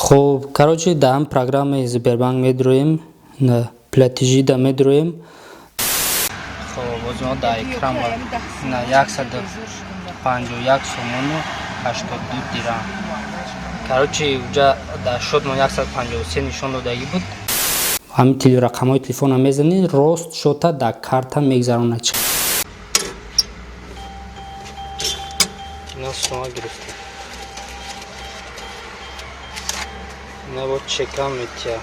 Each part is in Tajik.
خب короче дар программаи Сбербанк медроем на платежи да медроем. خب озмо да экран на 151 сомону 82 дирам. короче уҷа да шодмо 153 нишон додагӣ буд. ҳамин рақамҳои телефона мезани рост шота да карта мегзарона. на сума гирифта. на вот чекам метя.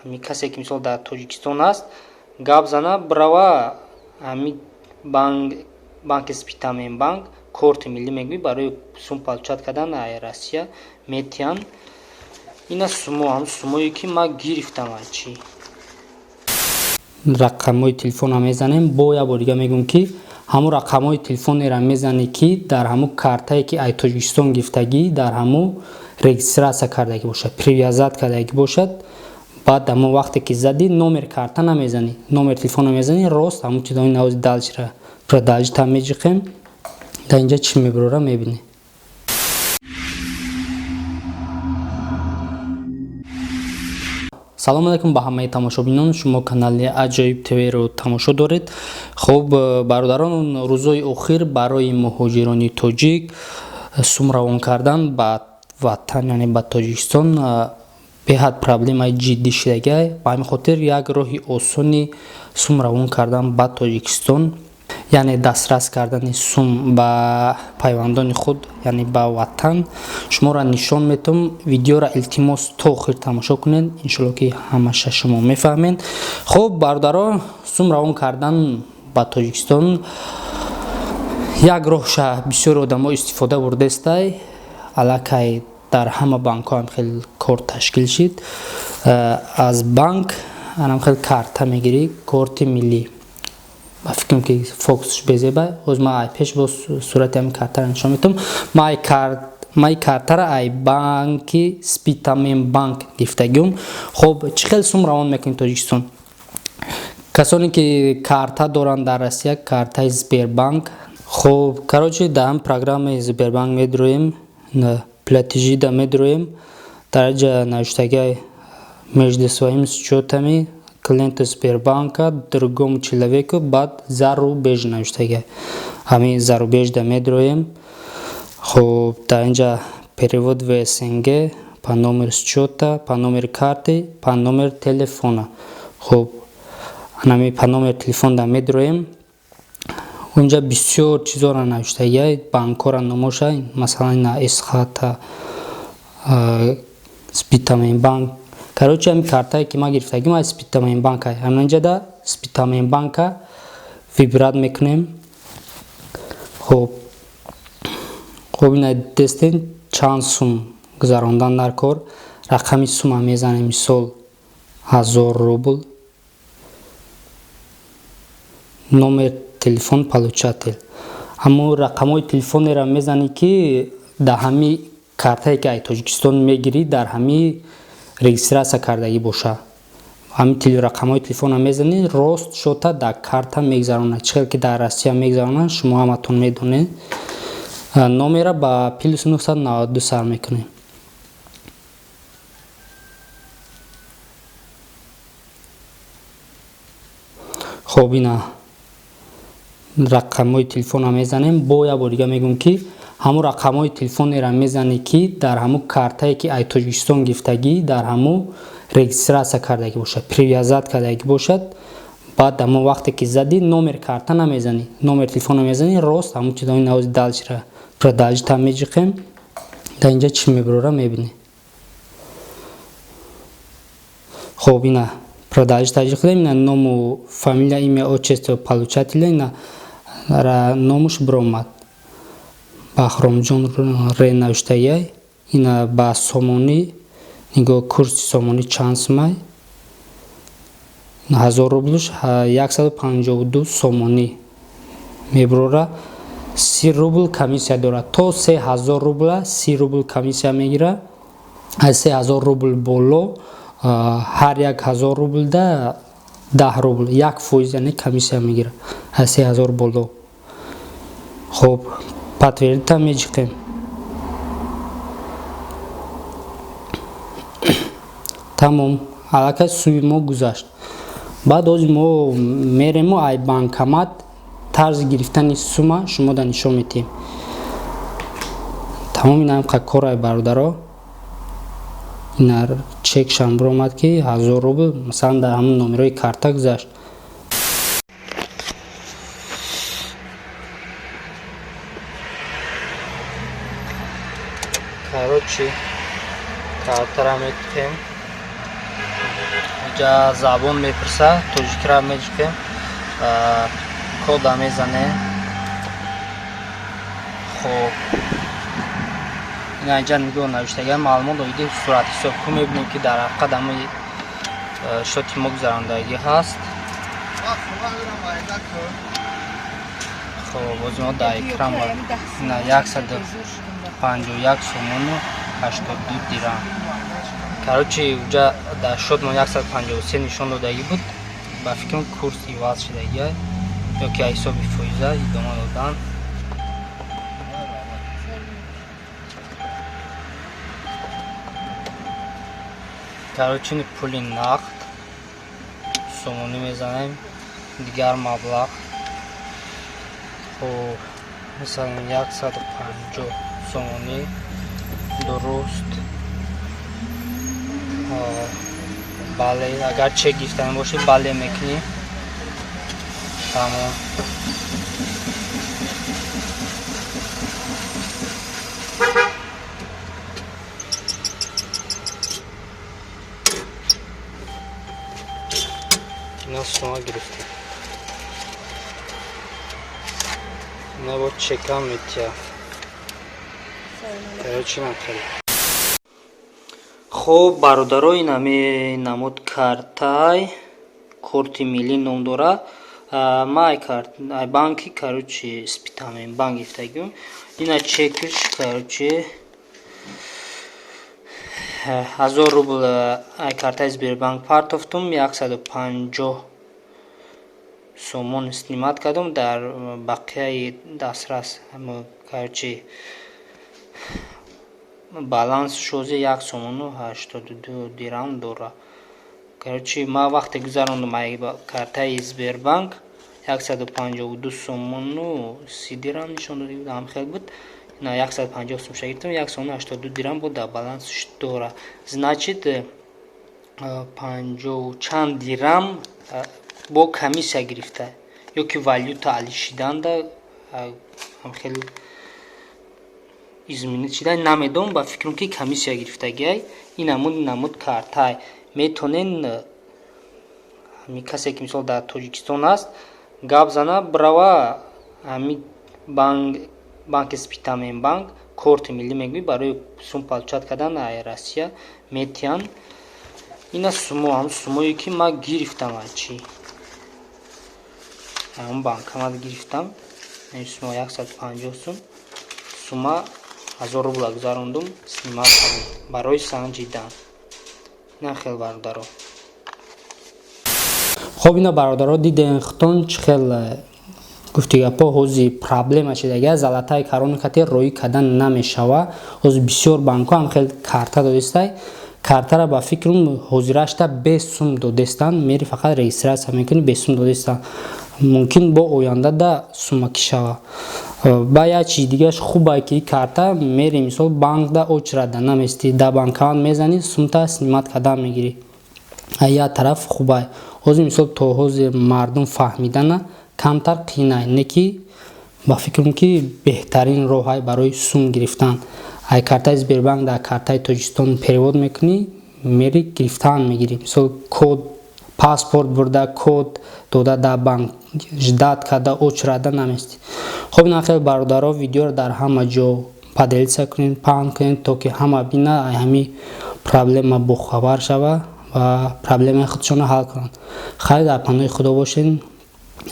ҳамин касе ки мисол дар Точикистон аст гап зана брава ҳамин банки спитамен банк корти миллӣ мегӯи барои сум получат кардан ай Россия метиан. ина сумо ҳам сумое ки ма гирифтам чи рақамҳои телефона мезанем. бо як бор дига мегӯм ки ҳамун рақамҳои телефонера мезанӣ ки дар ҳамун картае ки ай Точикистон гирифтагӣ дар ҳамун регистратсия кардагӣ бошад, привязат кардагӣ бошад. баъд ҳамун вақте ки задӣ номер карта намезанӣ, номер телефона мезанӣ рост ҳамун чизои навози далчра продажи там меҷиқем. дар инҷа чӣ мебарора мебинӣ. салом алайкум ба ҳамаи тамошобинон. шумо канали АЧОИБ ТВ-ро тамошо доред. хуб бародарон, рӯзҳои охир барои муҳоҷирони тоҷик сум равон кардан ба ватан, яъне ба Точикистон беҳад проблемаи ҷиддӣ шудагӣ. ба ҳамин хотир як роҳи осони сум равон кардан ба Точикистон, яъне дастрас кардани сум ба пайвандони худ, яъне ба ватан шуморо нишон метавам. видеоро илтимос то охир тамошо кунед, иншоалло ки ҳамаша шумо мефаҳмед. хуб бародарон, сум равон кардан ба Точикистон як роҳша бисёри одамо истифода бурдестай. аллакай дар ҳама банкҳо ҳам хел кор ташкил шид. аз банк ҳам хел карта мегирӣ, корти миллӣ. ба фикрам ки фокусш безеба озма ай пеш бо сурати ҳамин картаро нишон метавам. май картара ай банки спитамен банк гирифтагиум. хоб чӣ хел сум равон мекунем Точикистон? касоне ки карта доранд дар Россия, картаи Сбербанк. хоб короче дар ҳамин программаи Сбербанк медроем на платежи да медроем. дараҷа навиштаги между своими счетами клиента Сбербанка другому человеку бад зарубеж навиштаги. ҳамин зарубеж да медроем. хоб дар инҷа перевод в СНГ по номер счета, по номер карты, по номер телефона. хоб ҳамин по номер телефон да медроем. унҷа бисёр чизора навиштаги банкҳоро номоша, масалан на Эсхата спитамен банк. короче ҳамин картае ки ма гирифтагим аз спитамен банка. ҳаминҷа да спитамен банка вибрат мекунем. хоб ина дестен чанд сум гузарондан дар кор. рақами сума мезанем, мисол 1000 рубл. номер телефон получатель. ҳамун рақамҳои телефонера мезанӣ ки дар ҳамин картае ки ай Точикистон мегирӣ дар ҳамин регистратсия кардагӣ боша. ҳамин рақамҳои телефона мезанӣ рост шота дар карта мегзарона. чӣ хел ки дар Россия мегзаронанд шумо ҳаматон медонед. номера ба +992 сар мекунем. хоб ина рақамҳои телефона мезанем. бо як бор дига мегӯм ки ҳамун рақамҳои телефонера мезанӣ ки дар ҳамун картае ки ай Точикистон гирифтагӣ дар ҳамун регистратсия кардагӣ бошад, привязат кардагӣ бошад. баъд ҳамун вақте ки задӣ номер карта намезанӣ, номер телефона мезанӣ рост ҳамун чизои навози далчра продажи там меҷиқем. дар инҷа чӣ мебарора мебинӣ. хоб ина продажи таҷиқ кардем. ина ному фамилия, имя, отчество получателя. ина номуш биромад бахромҷон ре навиштаги. ина ба сомонӣ нигоҳ курси сомонӣ чанд сумай. 1000 рублуш 152 сомонӣ мебарора. 30 рубл комиссия дорад. то 3000 рубла 30 рубл комиссия мегира. аз 3000 рубл боло ҳар 1000 рубл да 10 рубл 1% яъне комиссия мегира аз 3000 боло. хоб подтвердита меҷиқем. тамом аллакай суи мо гузашт. баъд ҳозир мо мерему ай банкомат тарзи гирифтани сума шумода нишон медиҳем. тамоми намқа корай бародаро инар чекшам биромад ки 1000 рубл масалан дар ҳамон номерои карта гузашт. короче картара метиҳем инҷа забон мепирса тоҷикра мечикем кода мезане. хоб инҷа нигоҳ навиштаги маълумот оиди суратҳисобку мебинем ки дар ҳақиқат ҳамаи шоти мо гузарондагӣ ҳаст. хоб бози мо дар экран 151 сомону 82 дирам. короче уҷа дар шот мо 153 нишон додагӣ буд. ба фикрам курс иваз шудагия ё ки ҳисоби фоиза идома додан. короче пули нақд сомонӣ мезанем дигар маблағ. хоб мисалан 150 сомонӣ дуруст. бале агар чек гирифтани боши бале мекунӣ. тамом. ина сума гирифтем. ина бо чекам метия. короче нахали. хоб бародаро ина менамуд картай корти милли ном дора. ма ай банки короче спитамем банк гирифтагим. ина чекиш короче 1000 рубл ай картаи Сбербанк партофтум 150 сомон снимат кардум дар бақияи дастрас. короче баланс шози 1 сомону 82 дирам дора. короче ма вақте гузарондум ай картаи Сбербанк 152 сомону 30 дирам нишон дода буд. ҳам хел буд. ина 150 сом гирифтам 1 сомону 82 дирам буд дар балансш дора. значит 50 чанд дирам бо комиссия гирифта ё ки валюта алишиданда ҳам хел изменит шуда намедонам. ба фикрам ки комиссия гирифтагиай инамуд картай метонен ҳами касе ки мисол дар Точикистон аст гап зана брава ҳами банк спитамен банк корти милли мегӯи барои сум получат кардан ай Россия метиян. ина сумо ҳам сумое ки ма гирифтам ачи ҳам банкомат гирифтам. сумо 150 сум сума 1000 рубл гузарондум снимат кардам барои санҷидан. ина хел бародаро. хоб ина бародаро дидем хутон чӣ хел гуфтигапо ҳозир проблема шудагия залатаи карони кати роӣ кардан намешава. ҳозир бисёр банкҳо ҳам хел карта додистай. картара ба фикрам ҳозирашта 20 сум додистан. мери фақат регистратсия мекунӣ 20 сум додистан. мумкин бо оянда да сумаки шава. ба як чиз дигаш хубай ки карта мери мисол банк да очрада намести да банкомат мезани сумта снимат кардан мегири. як тараф хубай. ҳозир мисол то ҳозир мардум фаҳмидана камтар қиинай не ки ба фикрам ки беҳтарин роҳай барои сум гирифтан. ай картаи Сбербанк дар картаи Точикистон перевод мекунӣ мери гирифтан мегирӣ. мисол код паспорт бурда код дода дар банк ждат карда очрада намести. хоб ина хел бародаро видеоро дар ҳама ҷо поделиться кунед паҳн кунед то ки ҳама бина ай ҳами проблема бохабар шава ва проблемаи худшона ҳал кунанд. хайр дар паноҳи худо бошед.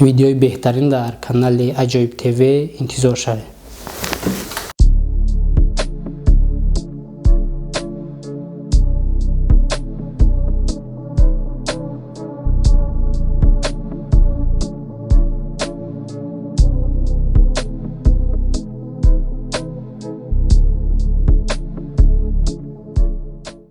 видеои беҳтарин дар канали АЧОИБ ТВ интизор шавед.